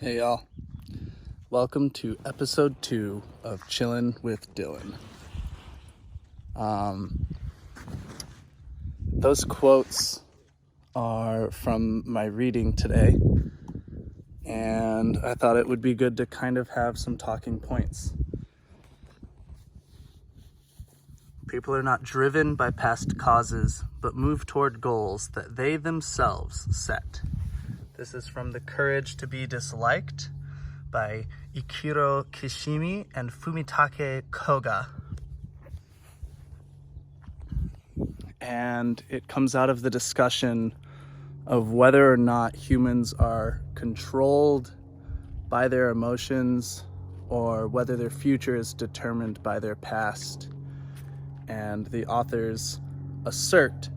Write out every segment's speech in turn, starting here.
Hey y'all, welcome to episode 2 of Chillin with Dillon. Those quotes are from my reading today, and I thought it would be good to kind of have some talking points. People are not driven by past causes, but move toward goals that they themselves set. This is from The Courage to be Disliked by Ikiro Kishimi and Fumitake Koga. And it comes out of the discussion of whether or not humans are controlled by their emotions or whether their future is determined by their past. And the authors assert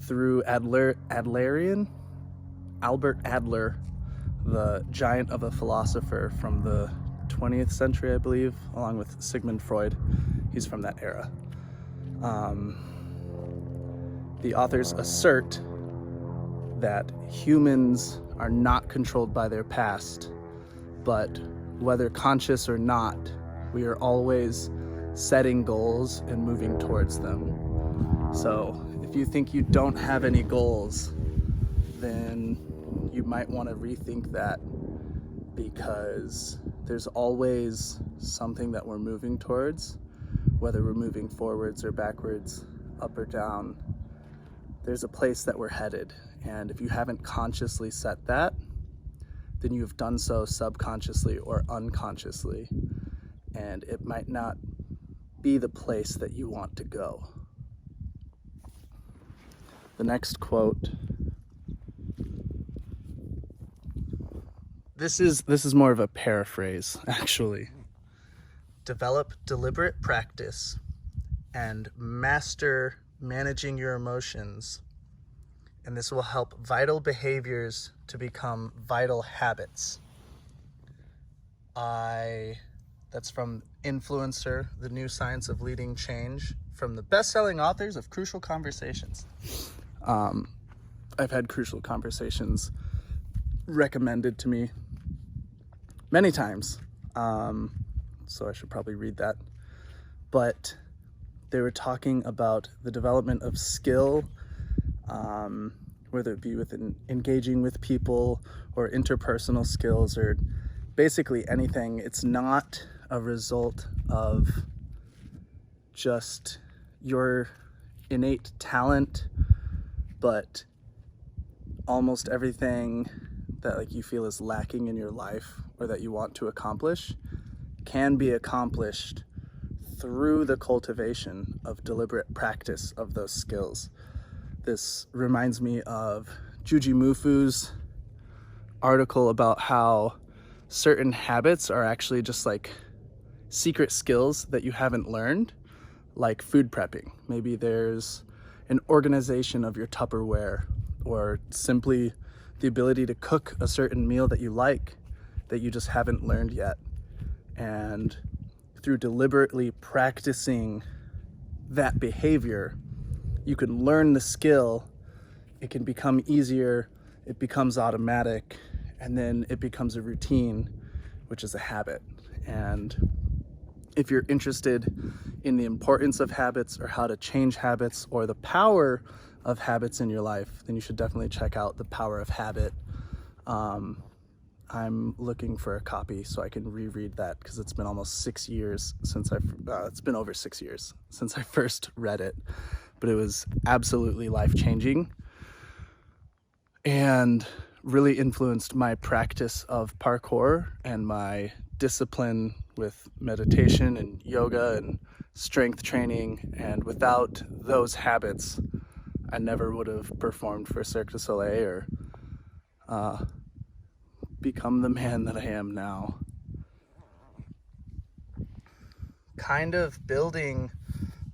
through Albert Adler, the giant of a philosopher from the 20th century, I believe, along with Sigmund Freud. He's from that era. The authors assert that humans are not controlled by their past, but whether conscious or not, we are always setting goals and moving towards them. So if you think you don't have any goals, then you might want to rethink that, because there's always something that we're moving towards, whether we're moving forwards or backwards, up or down. There's a place that we're headed, and if you haven't consciously set that, then you've done so subconsciously or unconsciously, and it might not be the place that you want to go. The next quote. This is more of a paraphrase, actually. Develop deliberate practice and master managing your emotions, and this will help vital behaviors to become vital habits. That's from Influencer, The New Science of Leading Change, from the best-selling authors of Crucial Conversations. I've had Crucial Conversations recommended to me many times, so I should probably read that. But they were talking about the development of skill, whether it be within engaging with people or interpersonal skills or basically anything. It's not a result of just your innate talent, but almost everything that you feel is lacking in your life or that you want to accomplish can be accomplished through the cultivation of deliberate practice of those skills. This reminds me of Juji Mufu's article about how certain habits are actually just like secret skills that you haven't learned, like food prepping. Maybe there's an organization of your Tupperware, or simply the ability to cook a certain meal that you like that you just haven't learned yet. And through deliberately practicing that behavior, you can learn the skill, it can become easier, it becomes automatic, and then it becomes a routine, which is a habit. And if you're interested in the importance of habits or how to change habits or the power of habits in your life, then you should definitely check out The Power of Habit. I'm looking for a copy so I can reread that, because it's been almost 6 years since it's been over 6 years since I first read it, but it was absolutely life-changing and really influenced my practice of parkour and my discipline with meditation and yoga and strength training. And without those habits, I never would have performed for Cirque du Soleil or become the man that I am now. Kind of building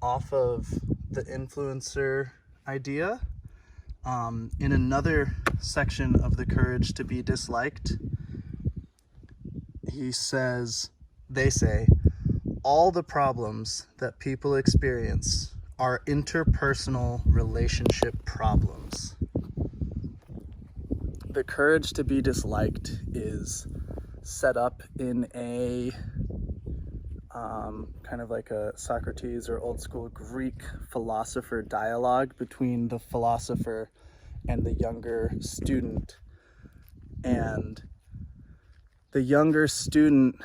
off of the influencer idea, in another section of The Courage to be Disliked, they say, all the problems that people experience are interpersonal relationship problems. The courage to be disliked is set up in a kind of like a Socrates or old school Greek philosopher dialogue between the philosopher and the younger student. And the younger student,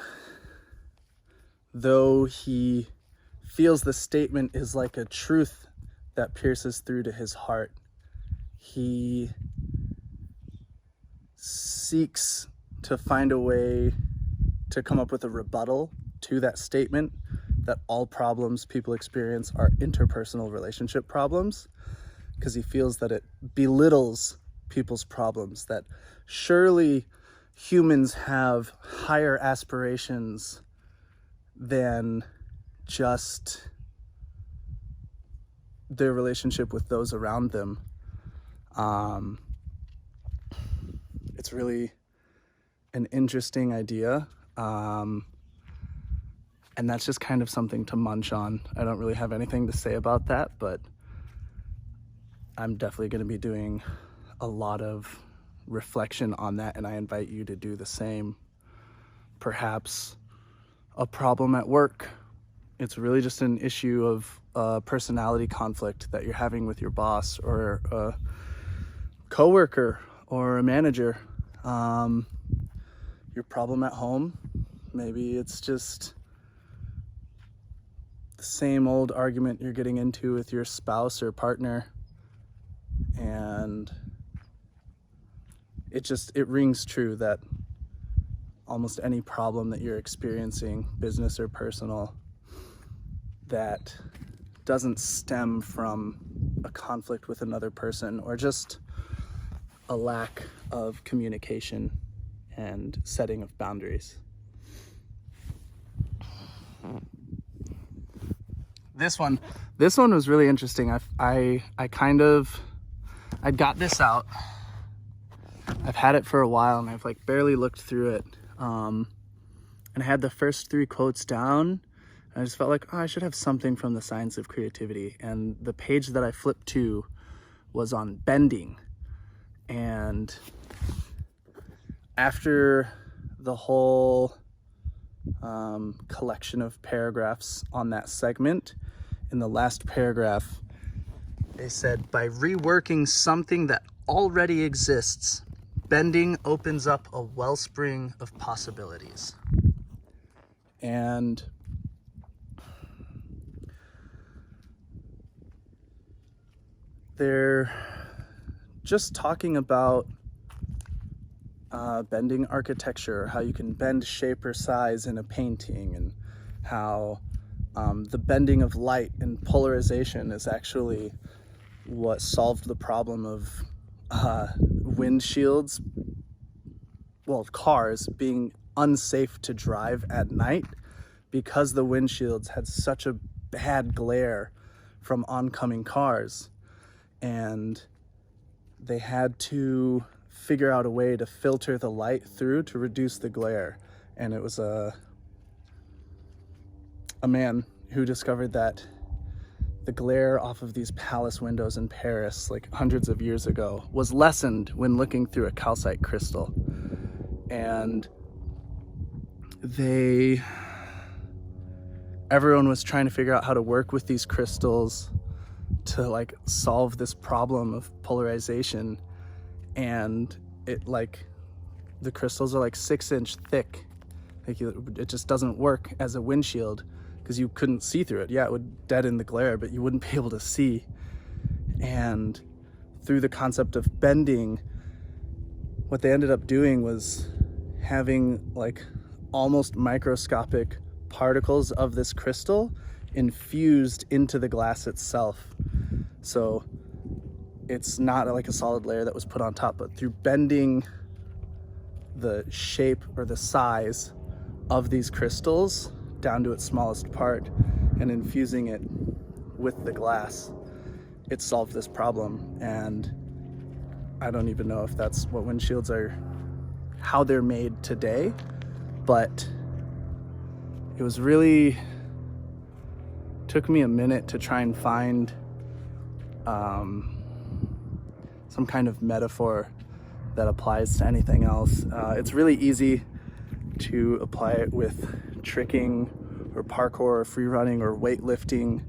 though he feels the statement is like a truth that pierces through to his heart, he seeks to find a way to come up with a rebuttal to that statement that all problems people experience are interpersonal relationship problems, because he feels that it belittles people's problems, that surely humans have higher aspirations than just their relationship with those around them. It's really an interesting idea. And that's just kind of something to munch on. I don't really have anything to say about that, but I'm definitely going to be doing a lot of reflection on that, and I invite you to do the same. Perhaps a problem at work. It's really just an issue of personality conflict that you're having with your boss or a coworker or a manager. Your problem at home, maybe it's just the same old argument you're getting into with your spouse or partner, and it rings true that almost any problem that you're experiencing, business or personal, that doesn't stem from a conflict with another person or just a lack of communication and setting of boundaries. This one was really interesting. I got this out. I've had it for a while and I've like barely looked through it. And I had the first 3 quotes down. And I just felt like, I should have something from the Science of Creativity. And the page that I flipped to was on bending. And after the whole collection of paragraphs on that segment, in the last paragraph, they said, by reworking something that already exists, bending opens up a wellspring of possibilities. And they're just talking about bending architecture, how you can bend shape or size in a painting, and how the bending of light and polarization is actually what solved the problem of windshields, cars being unsafe to drive at night because the windshields had such a bad glare from oncoming cars, and they had to figure out a way to filter the light through to reduce the glare. And it was a man who discovered that the glare off of these palace windows in Paris, like hundreds of years ago, was lessened when looking through a calcite crystal. And everyone was trying to figure out how to work with these crystals to like solve this problem of polarization. And the crystals are like 6-inch thick. It just doesn't work as a windshield because you couldn't see through it. Yeah, it would deaden the glare, but you wouldn't be able to see. And through the concept of bending, what they ended up doing was having like almost microscopic particles of this crystal infused into the glass itself. So it's not like a solid layer that was put on top, but through bending the shape or the size of these crystals down to its smallest part and infusing it with the glass, it solved this problem. And I don't even know if that's what windshields are, how they're made today, but it was really, took me a minute to try and find some kind of metaphor that applies to anything else. It's really easy to apply it with tricking or parkour or free running or weightlifting.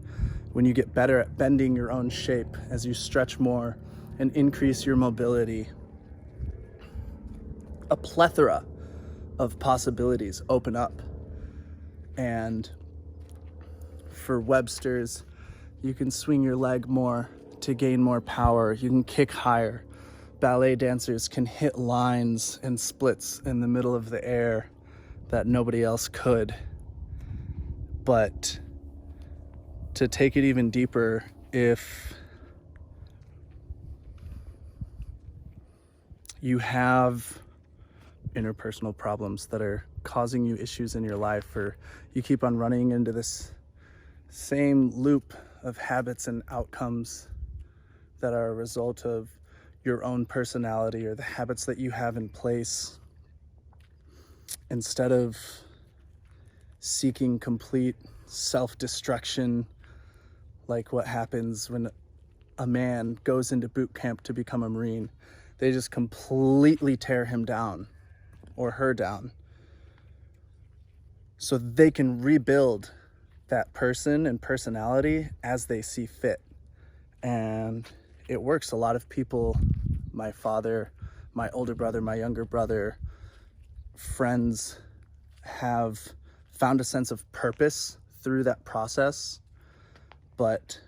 When you get better at bending your own shape as you stretch more and increase your mobility, a plethora of possibilities open up. And for Webster's, you can swing your leg more to gain more power. You can kick higher. Ballet dancers can hit lines and splits in the middle of the air that nobody else could. But to take it even deeper, if you have interpersonal problems that are causing you issues in your life, or you keep on running into this same loop of habits and outcomes that are a result of your own personality or the habits that you have in place, instead of seeking complete self-destruction, like what happens when a man goes into boot camp to become a Marine, they just completely tear him down or her down so they can rebuild that person and personality as they see fit. And it works. A lot of people, my father, my older brother, my younger brother, friends, have found a sense of purpose through that process. But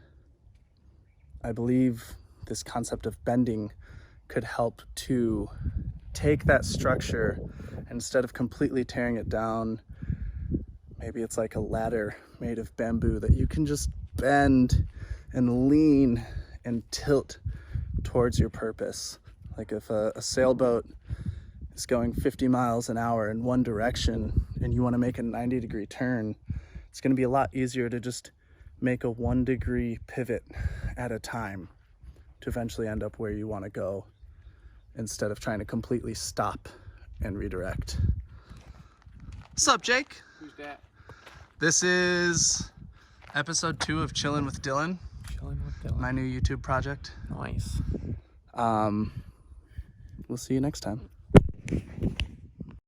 I believe this concept of bending could help to take that structure, instead of completely tearing it down, maybe it's like a ladder made of bamboo that you can just bend and lean and tilt towards your purpose. Like if a sailboat is going 50 miles an hour in one direction and you want to make a 90-degree turn, it's going to be a lot easier to just make a 1-degree pivot at a time to eventually end up where you want to go, instead of trying to completely stop and redirect. What's up, Jake? Who's that? This is episode 2 of Chillin with Dillon. Chillin with Dillon. My new YouTube project. Nice. We'll see you next time.